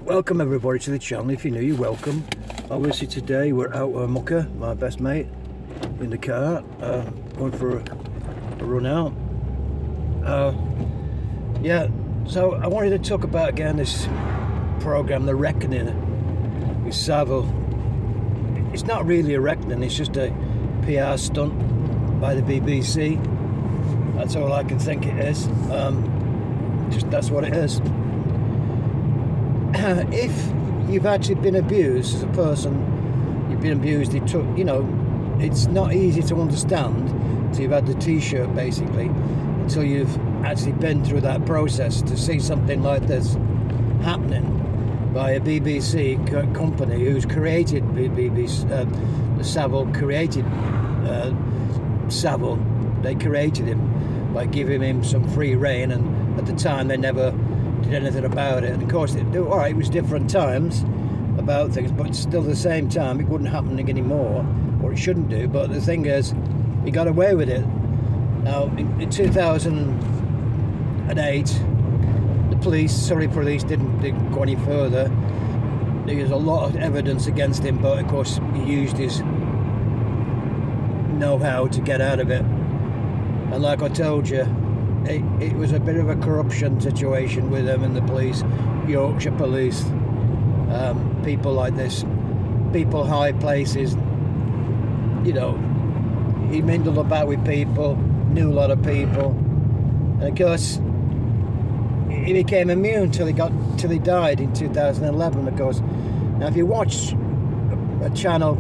Welcome everybody to the channel. If you're new, you're welcome. Obviously today we're out with Mucker, my best mate, in the car, going for a run out. Yeah, so I wanted to talk about again this program, The Reckoning, with Savile. It's not really a reckoning, it's just a PR stunt by the BBC. That's all I can think it is. Just that's what it is. If you've actually been abused as a person, you've been abused, it's not easy to understand until you've had the t-shirt, basically, until you've actually been through that process to see something like this happening by a BBC company who's created the Savile created Savile. They created him by giving him some free rein, and at the time they never did anything about it. And of course, it was different times about things, but still at the same time it wouldn't happen anymore, or it shouldn't do. But the thing is, he got away with it. Now in 2008, the police didn't go any further. There was a lot of evidence against him, but of course he used his know-how to get out of it. And like I told you, it was a bit of a corruption situation with them and the police, Yorkshire police, people like this, people high places. He mingled about with people, knew a lot of people, and of course he became immune till he died in 2011. Of course, now if you watch a channel,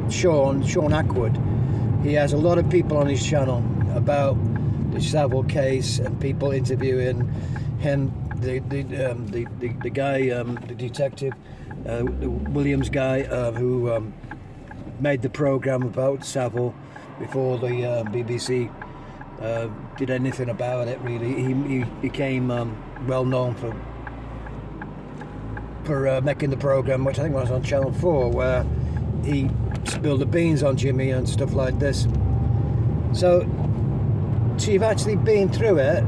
Sean Ackwood, he has a lot of people on his channel about the Savile case and people interviewing him, the guy, the detective, the Williams guy, who made the program about Savile before the BBC did anything about it. Really, he became well known for making the program, which I think was on Channel 4, where he spilled the beans on Jimmy and stuff like this. So you've actually been through it,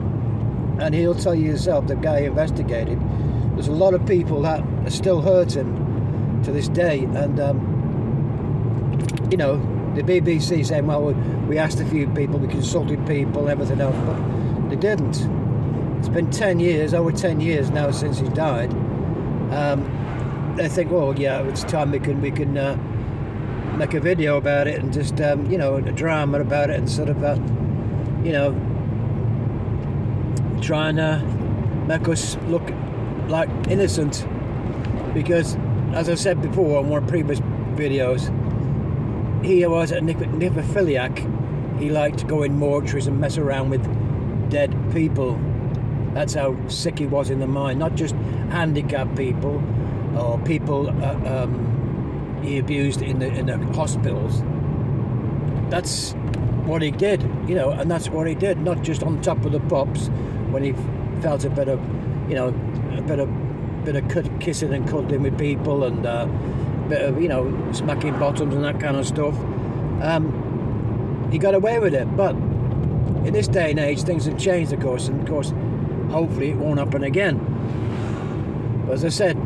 and he'll tell you yourself, the guy investigated, there's a lot of people that are still hurting to this day. And the BBC saying, well, we asked a few people, we consulted people, everything else, but they didn't. It's been over 10 years now since he died. They think, well, yeah, it's time we can make a video about it, and just a drama about it, and sort of try and make us look like innocent. Because, as I said before on one of previous videos, he was a necrophiliac. He liked to go in mortuaries and mess around with dead people. That's how sick he was in the mind. Not just handicapped people or people he abused in the hospitals. That's what he did, and that's what he did. Not just on top of the pops when he felt a bit of kissing and cuddling with people, and a bit of smacking bottoms and that kind of stuff. He got away with it, but in this day and age things have changed, of course, and of course hopefully it won't happen again. But as I said,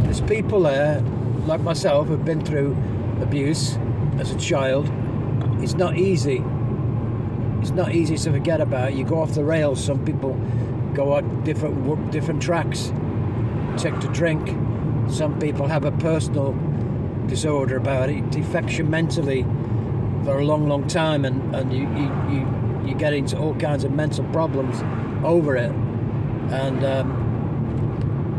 there's people there like myself who've been through abuse as a child. It's not easy. It's not easy to forget about. You go off the rails. Some people go on different tracks, take to drink. Some people have a personal disorder about it. It affects you mentally for a long time, and you get into all kinds of mental problems over it, and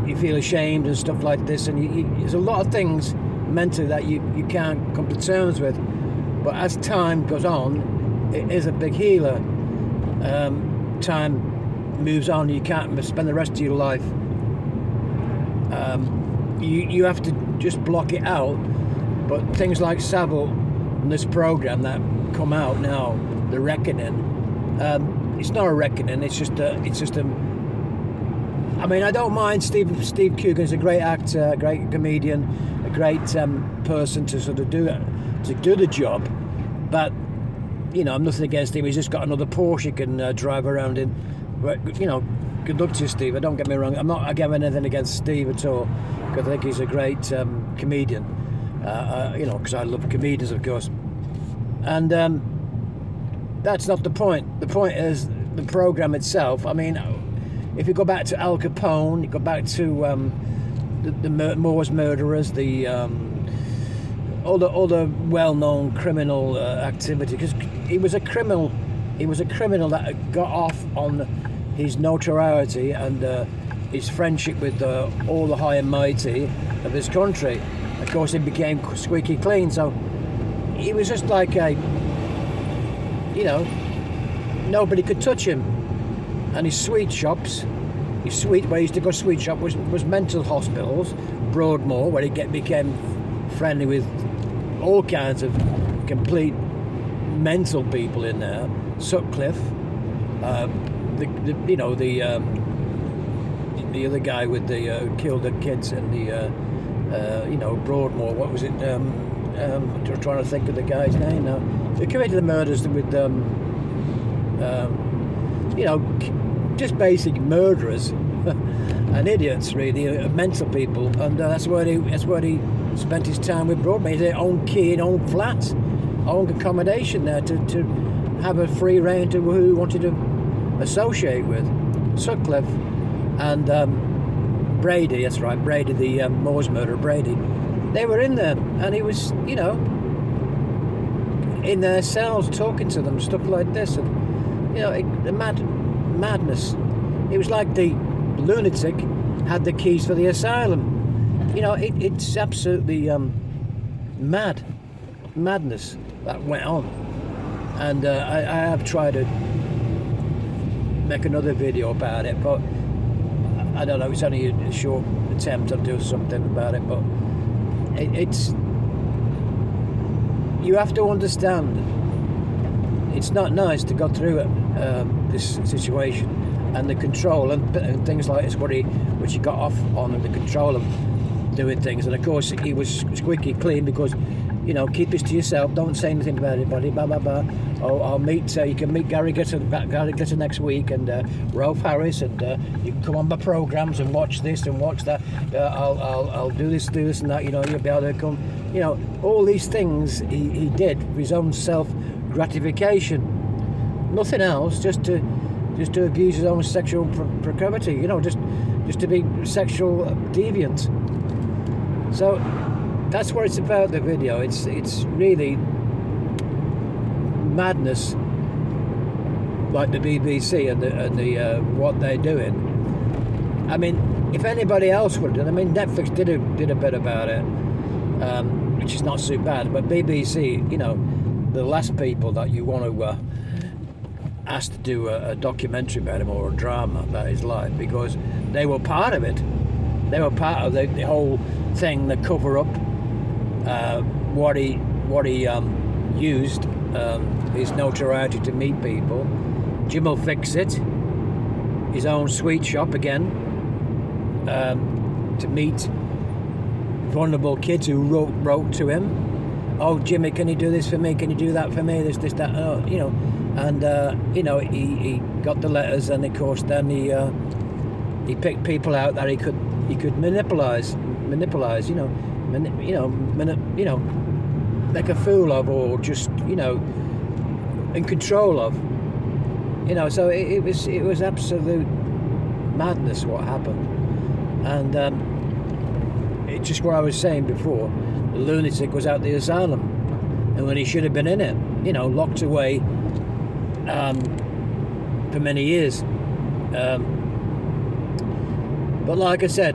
you feel ashamed and stuff like this, and there's a lot of things mentally that you can't come to terms with. But as time goes on, it is a big healer. Time moves on, you can't spend the rest of your life. You have to just block it out. But things like Savile and this program that come out now, The Reckoning, it's not a reckoning, it's just a I mean, I don't mind Steve Coogan's a great actor, a great comedian, a great person to sort of do the job, but I'm nothing against him. He's just got another Porsche he can drive around in. But, you know, good luck to you, Steve. Don't get me wrong. I'm not against anything against Steve at all, because I think he's a great comedian. You know, because I love comedians, of course. And that's not the point. The point is the program itself. I mean, if you go back to Al Capone, you go back to the Moors murderers, the all the well-known criminal activity, because he was a criminal. He was a criminal that got off on his notoriety and his friendship with all the high and mighty of his country. Of course, he became squeaky clean. So he was just like a, you know, nobody could touch him. And his sweet shops, where he used to go sweet shop was mental hospitals, Broadmoor, where he became friendly with all kinds of complete mental people in there. Sutcliffe, you know, the other guy with the killed the kids and the you know, Broadmoor. What was it? I'm trying to think of the guy's name now. They committed the murders with you know, just basic murderers and idiots, really, mental people, and that's where he spent his time with Broadmoor. His own key and own flat, own accommodation there to have a free reign to who he wanted to associate with. Sutcliffe and Brady, that's right, Brady, the Moors murderer, Brady. They were in there, and he was, you know, in their cells talking to them, stuff like this, and you know, the madness. It was like the lunatic had the keys for the asylum. You know, it's absolutely madness that went on. And I have tried to make another video about it, but I don't know, it's only a short attempt to do something about it, but it's, you have to understand, it's not nice to go through this situation, and the control and things like this, which he got off on, the control of doing things. And of course he was squeaky clean because, you know, keep this to yourself, don't say anything about anybody, blah blah blah. Oh, I'll meet, you can meet Gary Glitter next week, and Ralph Harris, and you can come on my programs and watch this and watch that. I'll do this and that, you know, you'll be able to come, you know, all these things he did for his own self gratification, nothing else, just to abuse his own sexual proclivity, you know, just to be sexual deviant. So that's what it's about, the video. It's really madness, like the BBC and the what they're doing. I mean, if anybody else would have done, I mean, Netflix did a bit about it, which is not so bad, but BBC, you know, the last people that you want to ask to do a documentary about him or a drama about his life, because they were part of it. They were part of the whole thing, the cover up, what he used his notoriety to meet people. Jim will fix it. His own sweet shop again, to meet vulnerable kids who wrote to him. Oh, Jimmy, can you do this for me? Can you do that for me? This, that, you know. And you know, he got the letters, and of course then he picked people out that he could manipulate, you know, make a fool of, or just, you know, in control of, you know. So it was absolute madness what happened, and it's just what I was saying before. The lunatic was out the asylum, and when he should have been in it, you know, locked away for many years. But like I said,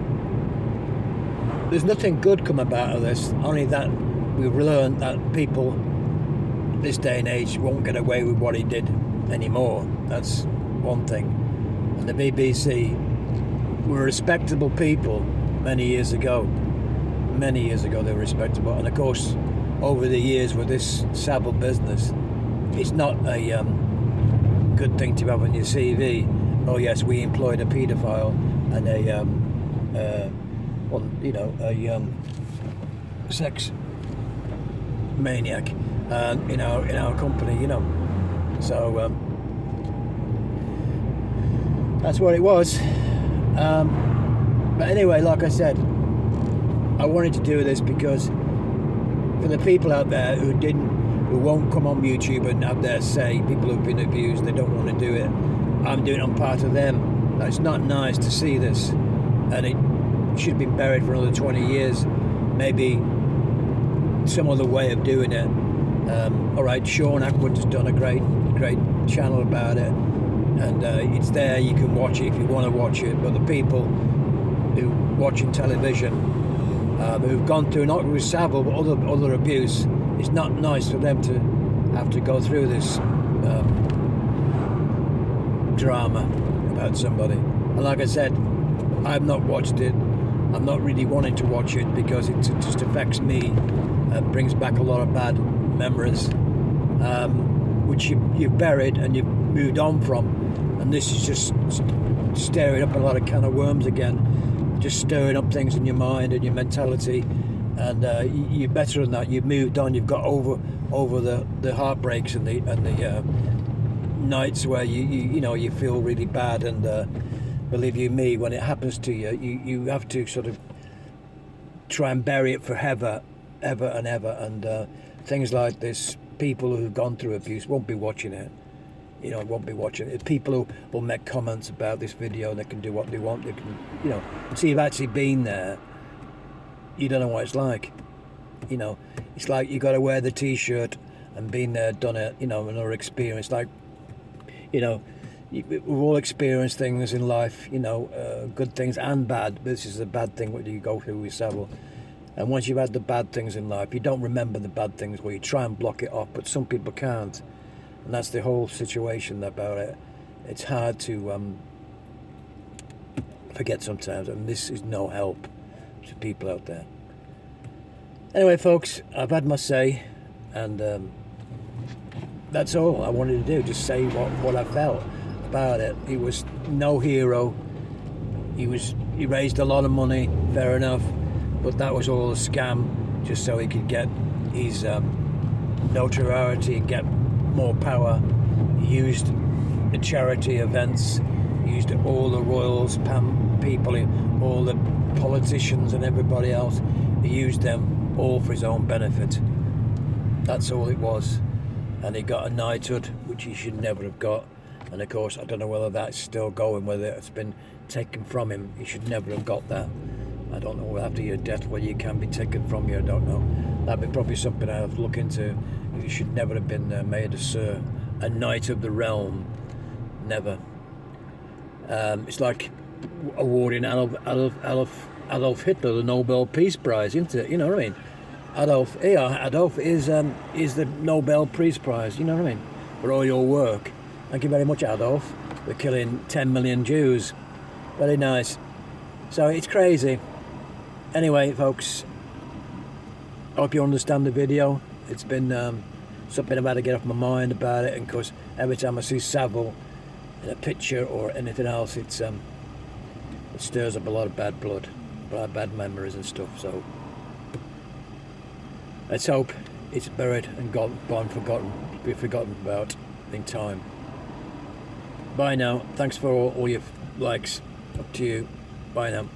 there's nothing good come about of this, only that we've learned that people this day and age won't get away with what he did anymore. That's one thing. And the BBC were respectable people many years ago. Many years ago they were respectable. And of course, over the years with this Savile business, it's not a good thing to have on your CV. Oh yes, we employed a paedophile and a sex maniac in our company, you know. So that's what it was. But anyway, like I said, I wanted to do this because for the people out there who won't come on YouTube and have their say, people who've been abused, they don't want to do it. I'm doing it on part of them. It's not nice to see this, and it should have been buried for another 20 years. Maybe some other way of doing it. All right, Sean Ackwood's done a great channel about it, and it's there. You can watch it if you want to watch it. But the people who watching television, who've gone through not with Savile but other abuse, it's not nice for them to have to go through this drama about somebody. And like I said, I've not watched it. I'm not really wanting to watch it because it just affects me and brings back a lot of bad memories, which you've buried and you've moved on from. And this is just stirring up a lot of can of worms again, just stirring up things in your mind and your mentality. And you're better than that. You've moved on. You've got over the heartbreaks and the nights where you feel really bad. And believe you me, when it happens to you, you have to sort of try and bury it forever, ever and ever. And things like this, people who've gone through abuse won't be watching it. Won't be watching it. People who will make comments about this video, and they can do what they want. They can, until you've actually been there, you don't know what it's like. It's like you got to wear the T-shirt and been there, done it. Another experience. Like, we've all experienced things in life. Good things and bad. This is a bad thing what you go through with Savile. And once you've had the bad things in life, you don't remember the bad things. Well, you try and block it off, but some people can't. And that's the whole situation about it. It's hard to forget sometimes, and this is no help to people out there. Anyway, folks, I've had my say, and that's all I wanted to do, just say what I felt about it. He was no hero. He raised a lot of money, fair enough, but that was all a scam, just so he could get his notoriety and get more power. He used the charity events, he used all the royals, people, all the politicians and everybody else. He used them all for his own benefit. That's all it was. And he got a knighthood, which he should never have got. And of course, I don't know whether that's still going, whether it's been taken from him. He should never have got that. I don't know, after your death, whether you can be taken from you, I don't know. That'd be probably something I have to look into. He should never have been made a Sir, a Knight of the Realm. Never. It's like awarding Adolf Hitler the Nobel Peace Prize, isn't it? You know what I mean? Adolf is the Nobel Peace Prize, you know what I mean? For all your work. Thank you very much, Adolf, for killing 10 million Jews. Very nice. So it's crazy. Anyway, folks, I hope you understand the video. It's been something I've had to get off my mind about it, and of course, every time I see Savile in a picture or anything else, it stirs up a lot of bad blood, a lot of bad memories and stuff. So let's hope it's buried and be forgotten about in time. Bye now. Thanks for all your likes. Up to you. Bye now.